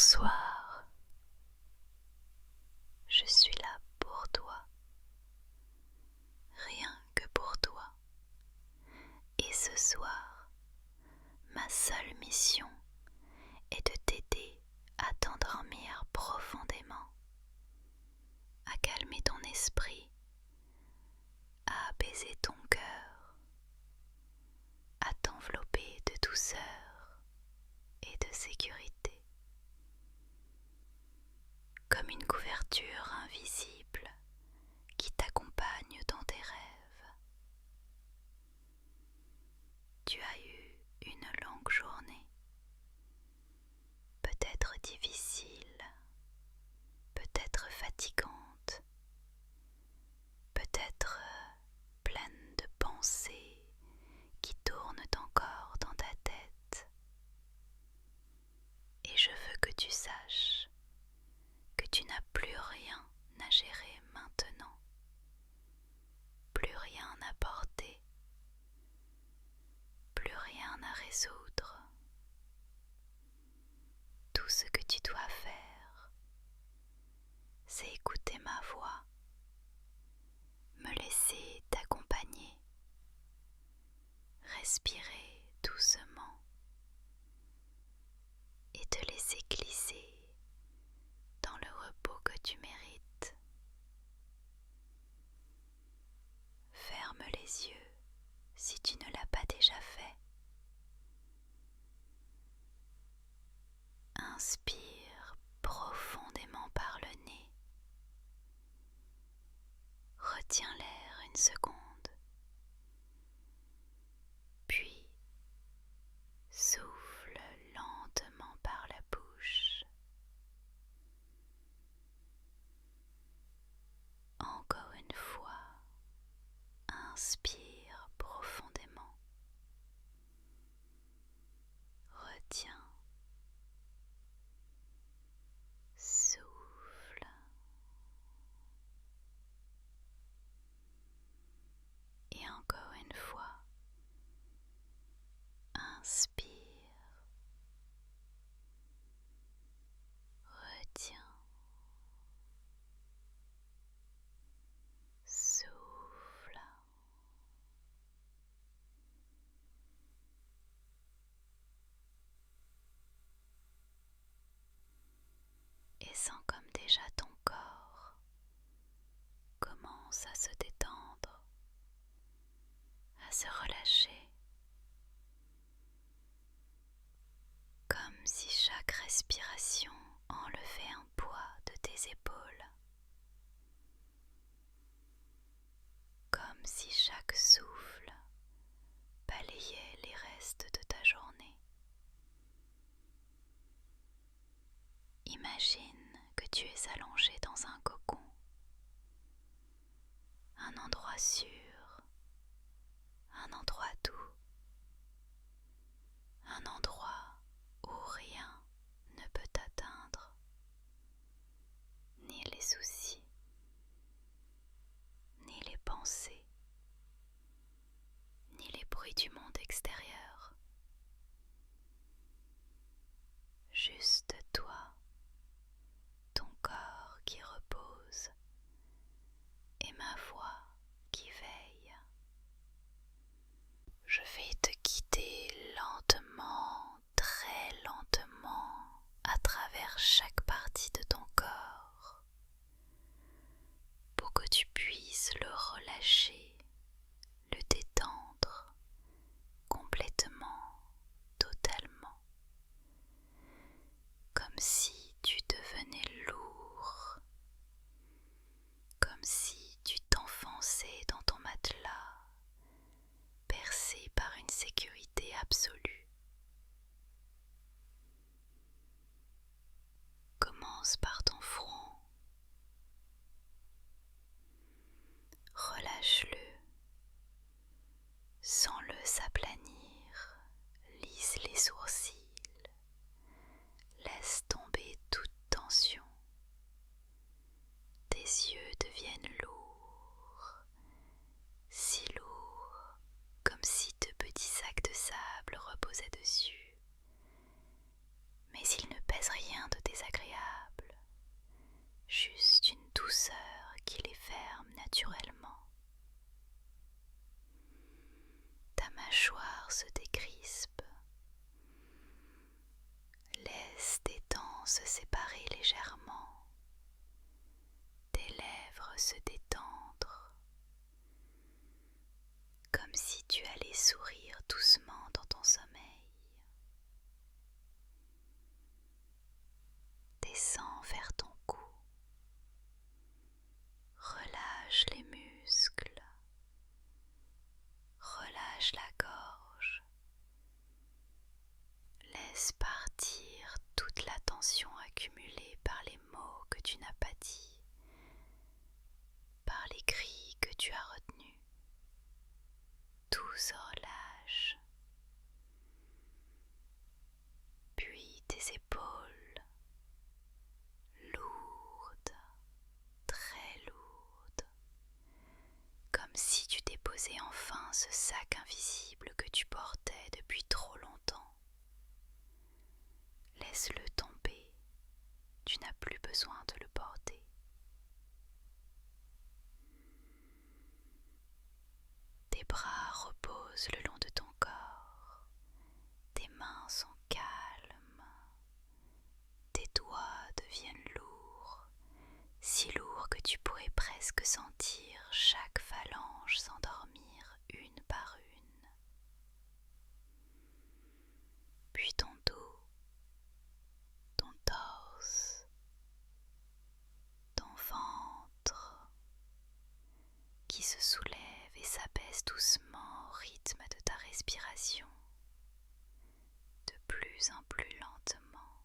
Bonsoir, je suis là pour toi, rien que pour toi. Et ce soir, ma seule mission est de t'aider à t'endormir profondément, à calmer ton esprit, à apaiser ton cœur, à t'envelopper de douceur et de sécurité. Comme une couverture invisible qui t'accompagne dans tes rêves. Tu as eu une longue journée, peut-être difficile, peut-être fatigante, peut-être pleine de pensées qui tournent encore dans ta tête. Et je veux que tu saches que tu n'as plus rien à gérer maintenant, plus rien à porter, plus rien à résoudre. Tout ce que tu dois faire, c'est écouter ma voix, me laisser t'accompagner, respirer doucement et te laisser glisser dans le repos que tu mérites. Ferme les yeux si tu ne l'as pas déjà fait. Inspire profondément par le nez. Retiens l'air une seconde. Puis souffle lentement par la bouche. Encore une fois, inspire profondément. Retiens. Souffle. Et encore une fois, inspire. Retiens. Souffle. Et sens comme déjà ton corps commence à se détendre, à se relâcher, comme si chaque respiration enlevait un poids de tes épaules, comme si chaque souffle balayait les restes de ta journée. Imagine que tu es allongé dans un cocon, un endroit sûr, un endroit doux, un endroit où rien ne peut t'atteindre, ni les soucis, ni les pensées, ni les bruits du monde extérieur. Juste toi, ton corps qui repose et ma voix qui veille. Je vais te guider lentement, très lentement, à travers chaque partie de ton corps pour que tu puisses le relâcher, le détendre complètement, totalement, comme si tu devenais lourd, comme si tu t'enfonçais dans ton matelas, bercé par une sécurité absolue. Commence par ton front, relâche-le, sens-le s'aplanir, lisse les sourcils, laisse tomber toute tension. Tes yeux deviennent lourds, si lourds, comme si de petits sacs de sable reposaient dessus. Mais ils ne pèsent rien de tes se séparer légèrement, tes lèvres se détendre, comme si tu allais sourire doucement dans ton sommeil. Descends vers ton cou, relâche les muscles, relâche la gorge, laisse partir toute la tension accumulée par les mots que tu n'as pas dit, par les cris que tu as retenus. Tout se relâche, puis tes épaules, lourdes, très lourdes, comme si tu déposais enfin ce sac invisible que tu portais depuis trop longtemps. Laisse-le tomber, tu n'as plus besoin de le porter. Tes bras reposent le long de ton corps, tes mains sont calmes, tes doigts deviennent lourds, si lourds que tu pourrais presque sentir chaque phalange s'endormir une par une. Puis ton dos, ton torse, ton ventre qui se soulève et s'abaisse doucement au rythme de ta respiration, de plus en plus lentement,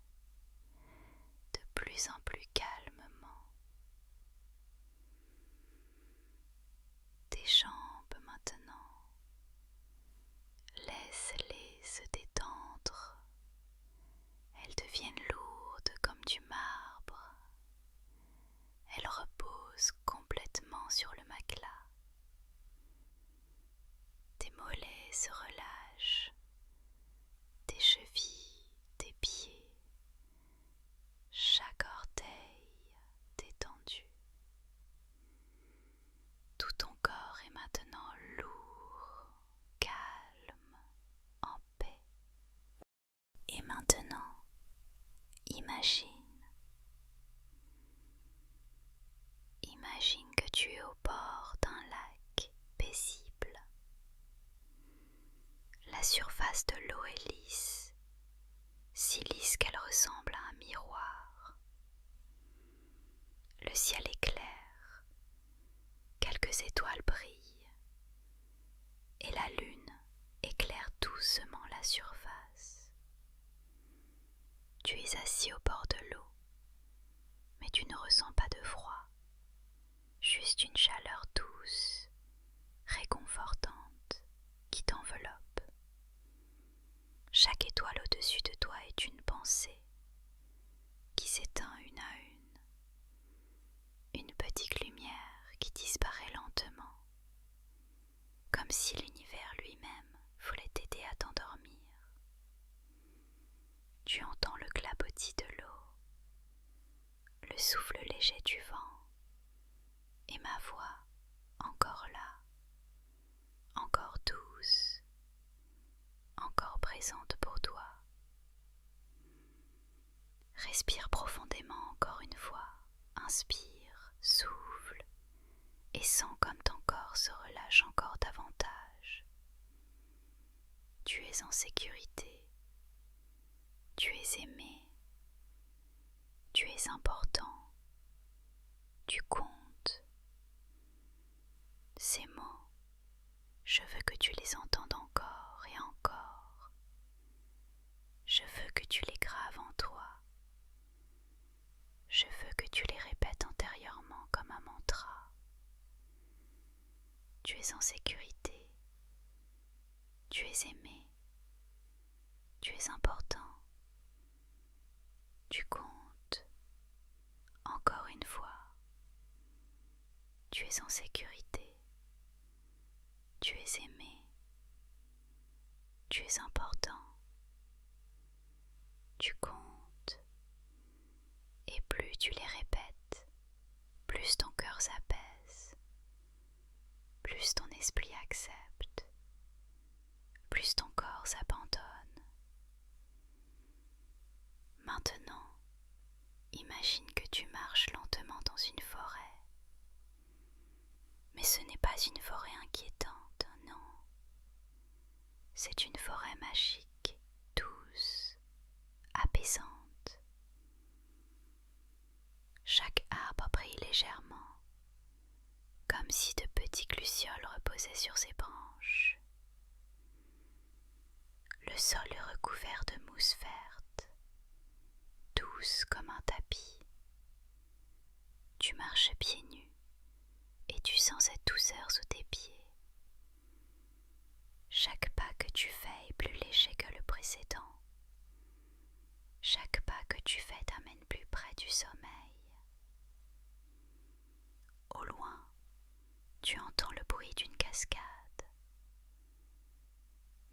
de plus en plus calmement. Tes jambes maintenant, laisse-les se détendre, elles deviennent lourdes comme du marbre, elles reposent complètement sur le matelas. Tes mollets se relâchent, tes chevilles, tes pieds, chaque orteil détendu. Tout ton corps est maintenant lourd, calme, en paix. Et maintenant, imagine que tu es au bord d'un lac paisible. La surface de l'eau est lisse, si lisse qu'elle ressemble à un miroir. Le ciel est clair, quelques étoiles brillent, et la lune éclaire doucement la surface. Tu es assis au bord de l'eau, mais tu ne ressens pas de froid, juste une chaleur douce, réconfortante, qui t'enveloppe. Chaque étoile au-dessus de toi est une pensée qui s'éteint une à une petite lumière qui disparaît lentement, comme si l'univers lui-même voulait t'aider à t'endormir. Tu entends le clapotis de l'eau, le souffle léger du vent, et ma voix encore là, encore douce, encore présente pour toi. Respire profondément encore une fois, inspire, souffle, et sens comme ton corps se relâche encore davantage. Tu es en sécurité, tu es aimé, tu es important, tu comptes. Ces mots, je veux que tu les entendes encore et encore. Je veux que tu les graves en toi. Je veux que tu les répètes intérieurement comme un mantra. Tu es en sécurité, tu es aimé, tu es important, tu comptes. Encore une fois, tu es en sécurité, tu es aimé, tu es important, tu comptes. Et plus tu les répètes, plus ton cœur s'apaise, plus ton esprit accepte, plus ton corps s'abandonne. Maintenant, légèrement, comme si de petits lucioles reposaient sur ses branches. Le sol est recouvert de mousse verte, douce comme un tapis. Tu marches pieds nus et tu sens cette douceur sous tes pieds. Chaque pas que tu fais est plus léger que le précédent. Chaque pas que tu fais t'amène plus près du sommeil. Au loin, tu entends le bruit d'une cascade.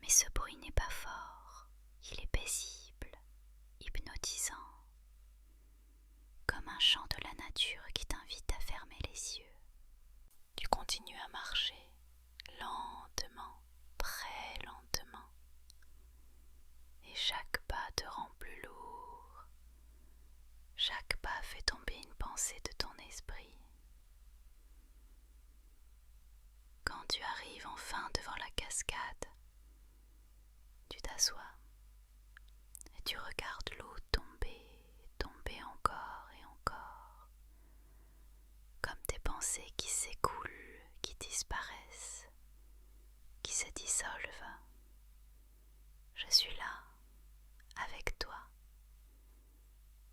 Mais ce bruit n'est pas fort, il est paisible, hypnotisant, comme un chant de la nature qui t'invite à fermer les yeux. Tu continues à marcher, lentement, très lentement, et chaque pas te rend plus lourd. Chaque pas fait tomber une pensée de ton esprit. Quand tu arrives enfin devant la cascade, tu t'assois et tu regardes l'eau tomber, tomber encore et encore, comme tes pensées qui s'écoulent, qui disparaissent, qui se dissolvent. Je suis là, avec toi.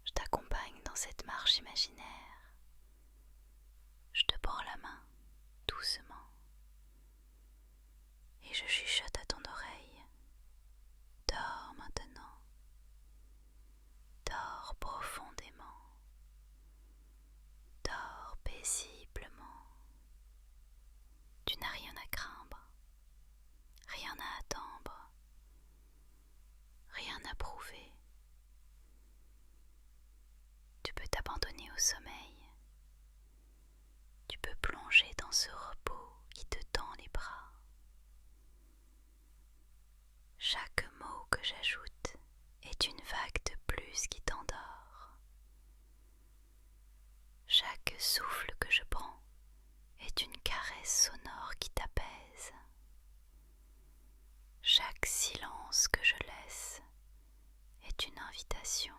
Je t'accompagne dans cette marche imaginaire. Je te prends la main, doucement, et je chuchote à ton oreille. Dors maintenant. Dors profondément. Dors paisiblement. Tu n'as rien à craindre, rien à attendre, rien à prouver. Tu peux t'abandonner au sommeil. Tu peux plonger dans ce repos qui te tend les bras. Chaque mot que j'ajoute est une vague de plus qui t'endort. Chaque souffle que je prends est une caresse sonore qui t'apaise. Chaque silence que je laisse est une invitation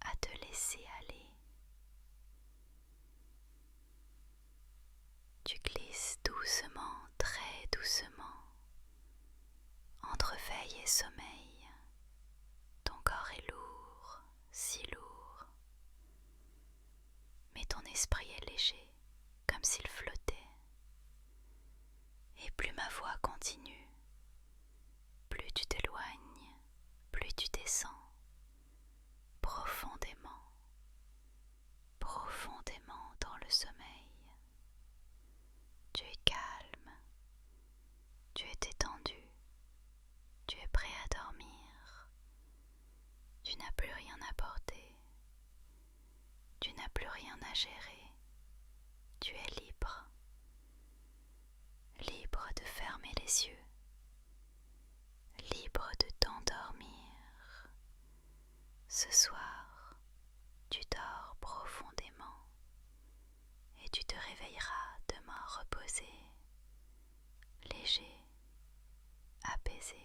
à te laisser aller. Tu glisses doucement, très doucement, entre veille et sommeil. Ton corps est lourd, si lourd, mais ton esprit est léger, comme s'il flottait. Et plus ma voix continue, plus tu t'éloignes, plus tu descends, profondément, profondément dans le sommeil. Tu es calme, tu es détendu, tu es prêt à dormir. Tu n'as plus rien à porter, tu n'as plus rien à gérer. Tu es libre, libre de fermer les yeux, libre de t'endormir. Ce soir, tu dors profondément et tu te réveilleras demain reposé, léger, apaisé.